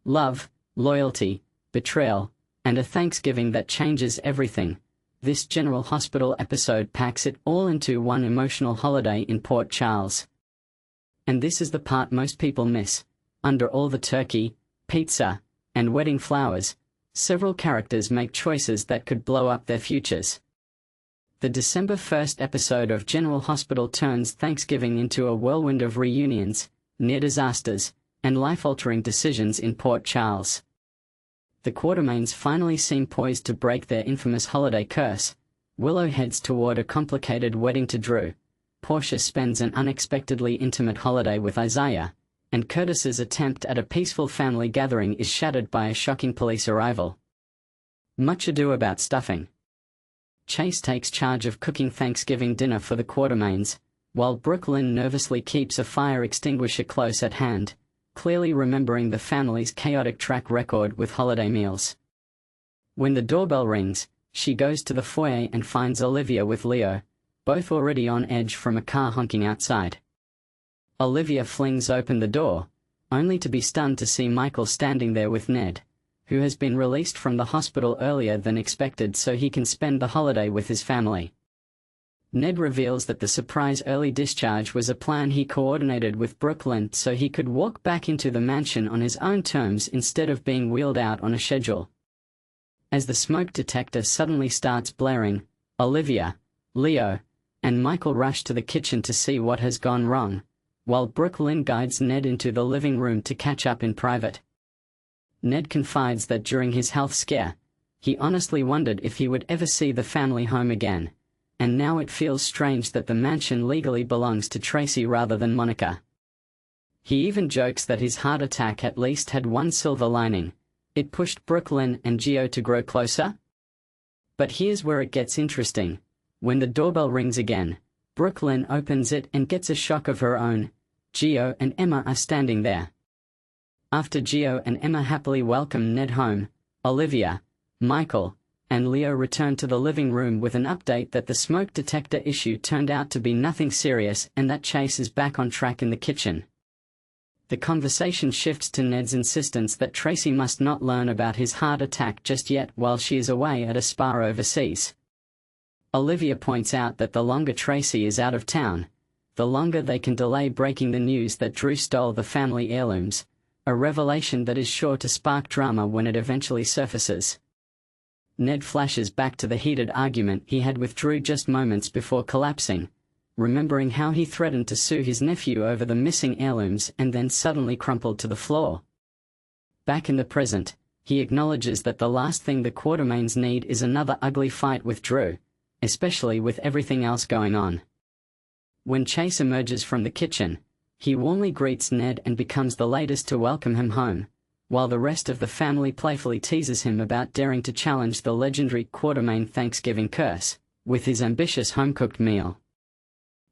love, loyalty, betrayal, and a Thanksgiving that changes everything. This General Hospital episode packs it all into one emotional holiday in Port Charles. And this is the part most people miss. Under all the turkey, pizza, and wedding flowers, several characters make choices that could blow up their futures. The December 1st episode of General Hospital turns Thanksgiving into a whirlwind of reunions, near disasters, and life-altering decisions in Port Charles. The Quartermaines finally seem poised to break their infamous holiday curse. Willow heads toward a complicated wedding to Drew. Portia spends an unexpectedly intimate holiday with Isaiah, and Curtis's attempt at a peaceful family gathering is shattered by a shocking police arrival. Much ado about stuffing. Chase takes charge of cooking Thanksgiving dinner for the Quartermaines, while Brook Lynn nervously keeps a fire extinguisher close at hand, clearly remembering the family's chaotic track record with holiday meals. When the doorbell rings, she goes to the foyer and finds Olivia with Leo, both already on edge from a car honking outside. Olivia flings open the door, only to be stunned to see Michael standing there with Ned, who has been released from the hospital earlier than expected so he can spend the holiday with his family. Ned reveals that the surprise early discharge was a plan he coordinated with Brook Lynn so he could walk back into the mansion on his own terms instead of being wheeled out on a schedule. As the smoke detector suddenly starts blaring, Olivia, Leo, and Michael rush to the kitchen to see what has gone wrong, while Brook Lynn guides Ned into the living room to catch up in private. Ned confides that during his health scare, he honestly wondered if he would ever see the family home again, and now it feels strange that the mansion legally belongs to Tracy rather than Monica. He even jokes that his heart attack at least had one silver lining: it pushed Brook Lynn and Gio to grow closer. But here's where it gets interesting. When the doorbell rings again, Brook Lynn opens it and gets a shock of her own. Gio and Emma are standing there. After Gio and Emma happily welcome Ned home, Olivia, Michael, and Leo return to the living room with an update that the smoke detector issue turned out to be nothing serious and that Chase is back on track in the kitchen. The conversation shifts to Ned's insistence that Tracy must not learn about his heart attack just yet while she is away at a spa overseas. Olivia points out that the longer Tracy is out of town, the longer they can delay breaking the news that Drew stole the family heirlooms, a revelation that is sure to spark drama when it eventually surfaces. Ned flashes back to the heated argument he had with Drew just moments before collapsing, remembering how he threatened to sue his nephew over the missing heirlooms and then suddenly crumpled to the floor. Back in the present, he acknowledges that the last thing the Quartermaines need is another ugly fight with Drew, especially with everything else going on. When Chase emerges from the kitchen, he warmly greets Ned and becomes the latest to welcome him home, while the rest of the family playfully teases him about daring to challenge the legendary Quartermaine Thanksgiving curse with his ambitious home-cooked meal.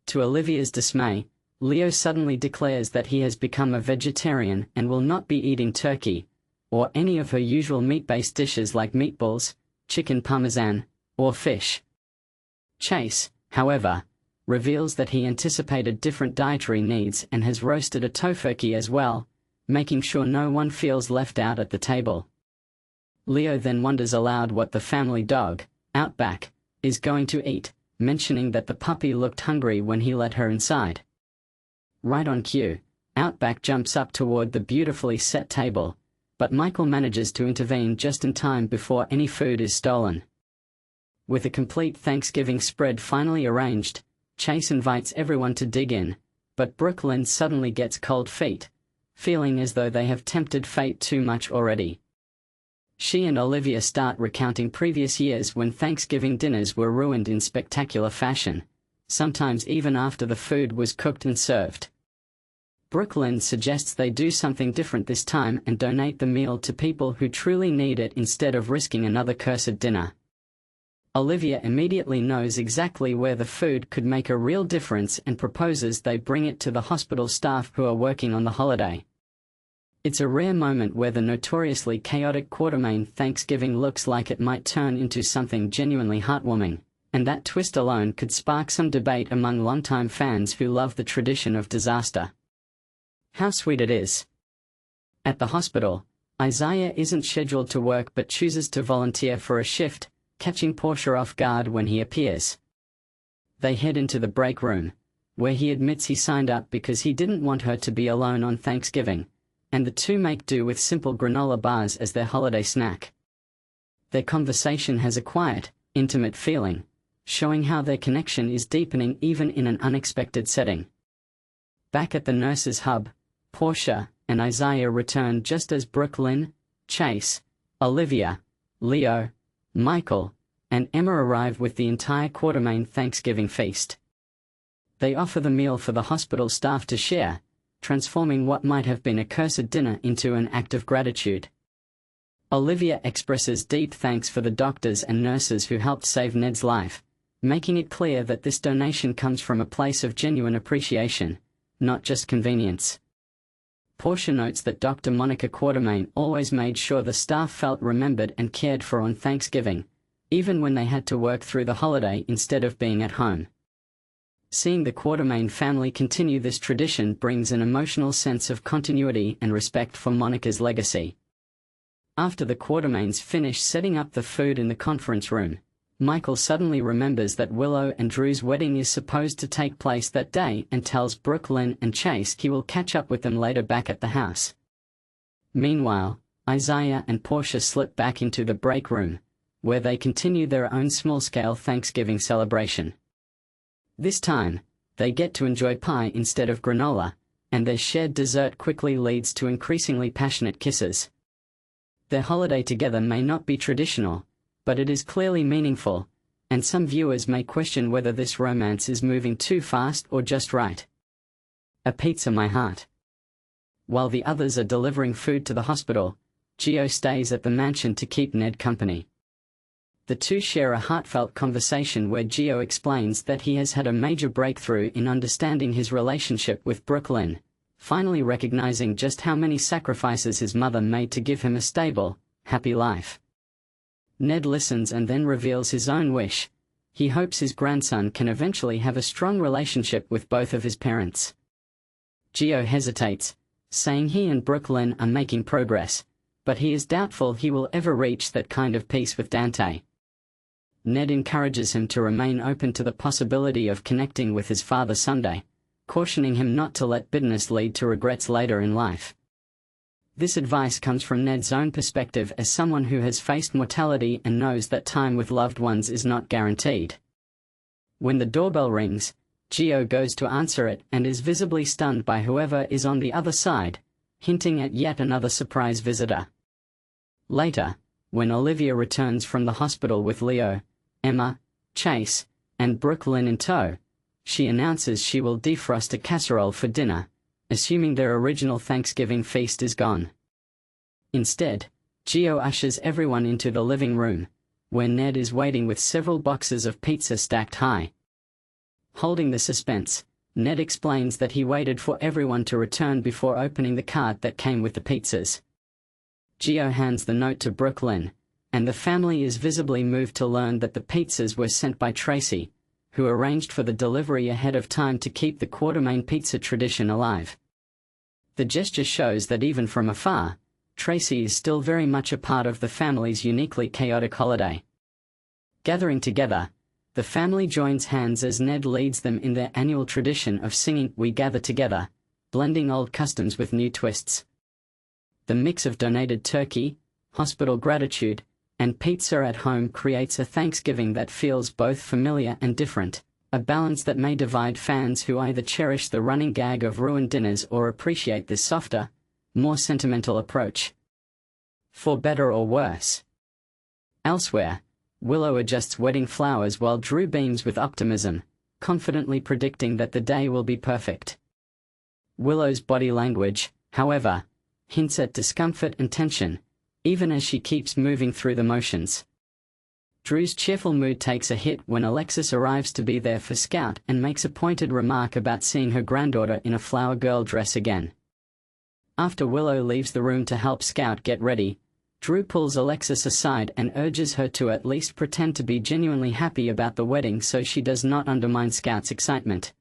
To Olivia's dismay, Leo suddenly declares that he has become a vegetarian and will not be eating turkey, or any of her usual meat-based dishes like meatballs, chicken parmesan, or fish. Chase, however, reveals that he anticipated different dietary needs and has roasted a tofurkey as well, making sure no one feels left out at the table. Leo then wonders aloud what the family dog, Outback, is going to eat, mentioning that the puppy looked hungry when he let her inside. Right on cue, Outback jumps up toward the beautifully set table, but Michael manages to intervene just in time before any food is stolen. With a complete Thanksgiving spread finally arranged, Chase invites everyone to dig in, but Brook Lynn suddenly gets cold feet, feeling as though they have tempted fate too much already. She and Olivia start recounting previous years when Thanksgiving dinners were ruined in spectacular fashion, sometimes even after the food was cooked and served. Brook Lynn suggests they do something different this time and donate the meal to people who truly need it instead of risking another cursed dinner. Olivia immediately knows exactly where the food could make a real difference and proposes they bring it to the hospital staff who are working on the holiday. It's a rare moment where the notoriously chaotic Quartermaine Thanksgiving looks like it might turn into something genuinely heartwarming, and that twist alone could spark some debate among longtime fans who love the tradition of disaster. How sweet it is. At the hospital, Isaiah isn't scheduled to work but chooses to volunteer for a shift, catching Portia off guard when he appears. They head into the break room, where he admits he signed up because he didn't want her to be alone on Thanksgiving, and the two make do with simple granola bars as their holiday snack. Their conversation has a quiet, intimate feeling, showing how their connection is deepening even in an unexpected setting. Back at the nurse's hub, Portia and Isaiah return just as Brook Lynn, Chase, Olivia, Leo, Michael, and Emma arrive with the entire Quartermaine Thanksgiving feast. They offer the meal for the hospital staff to share, transforming what might have been a cursed dinner into an act of gratitude. Olivia expresses deep thanks for the doctors and nurses who helped save Ned's life, making it clear that this donation comes from a place of genuine appreciation, not just convenience. Portia notes that Dr. Monica Quartermaine always made sure the staff felt remembered and cared for on Thanksgiving, even when they had to work through the holiday instead of being at home. Seeing the Quartermaine family continue this tradition brings an emotional sense of continuity and respect for Monica's legacy. After the Quartermaines finish setting up the food in the conference room, Michael suddenly remembers that Willow and Drew's wedding is supposed to take place that day and tells Brook Lynn and Chase he will catch up with them later back at the house. Meanwhile, Isaiah and Portia slip back into the break room, where they continue their own small-scale Thanksgiving celebration. This time, they get to enjoy pie instead of granola, and their shared dessert quickly leads to increasingly passionate kisses. Their holiday together may not be traditional, but it is clearly meaningful, and some viewers may question whether this romance is moving too fast or just right. A pizza, my heart. While the others are delivering food to the hospital, Gio stays at the mansion to keep Ned company. The two share a heartfelt conversation where Gio explains that he has had a major breakthrough in understanding his relationship with Brook Lynn, finally recognizing just how many sacrifices his mother made to give him a stable, happy life. Ned listens and then reveals his own wish. He hopes his grandson can eventually have a strong relationship with both of his parents. Gio hesitates, saying he and Brook Lynn are making progress, but he is doubtful he will ever reach that kind of peace with Dante. Ned encourages him to remain open to the possibility of connecting with his father someday, cautioning him not to let bitterness lead to regrets later in life. This advice comes from Ned's own perspective as someone who has faced mortality and knows that time with loved ones is not guaranteed. When the doorbell rings, Gio goes to answer it and is visibly stunned by whoever is on the other side, hinting at yet another surprise visitor. Later, when Olivia returns from the hospital with Leo, Emma, Chase, and Brook Lynn in tow, she announces she will defrost a casserole for dinner, assuming their original Thanksgiving feast is gone. Instead, Gio ushers everyone into the living room, where Ned is waiting with several boxes of pizza stacked high. Holding the suspense, Ned explains that he waited for everyone to return before opening the card that came with the pizzas. Gio hands the note to Brook Lynn, and the family is visibly moved to learn that the pizzas were sent by Tracy, who arranged for the delivery ahead of time to keep the Quartermaine pizza tradition alive. The gesture shows that even from afar, Tracy is still very much a part of the family's uniquely chaotic holiday. Gathering together, the family joins hands as Ned leads them in their annual tradition of singing "We Gather Together," blending old customs with new twists. The mix of donated turkey, hospital gratitude, and pizza at home creates a Thanksgiving that feels both familiar and different, a balance that may divide fans who either cherish the running gag of ruined dinners or appreciate this softer, more sentimental approach. For better or worse. Elsewhere, Willow adjusts wedding flowers while Drew beams with optimism, confidently predicting that the day will be perfect. Willow's body language, however, hints at discomfort and tension, even as she keeps moving through the motions. Drew's cheerful mood takes a hit when Alexis arrives to be there for Scout and makes a pointed remark about seeing her granddaughter in a flower girl dress again. After Willow leaves the room to help Scout get ready, Drew pulls Alexis aside and urges her to at least pretend to be genuinely happy about the wedding so she does not undermine Scout's excitement.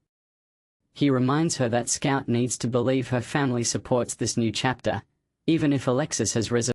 He reminds her that Scout needs to believe her family supports this new chapter, Even if Alexis has reservations.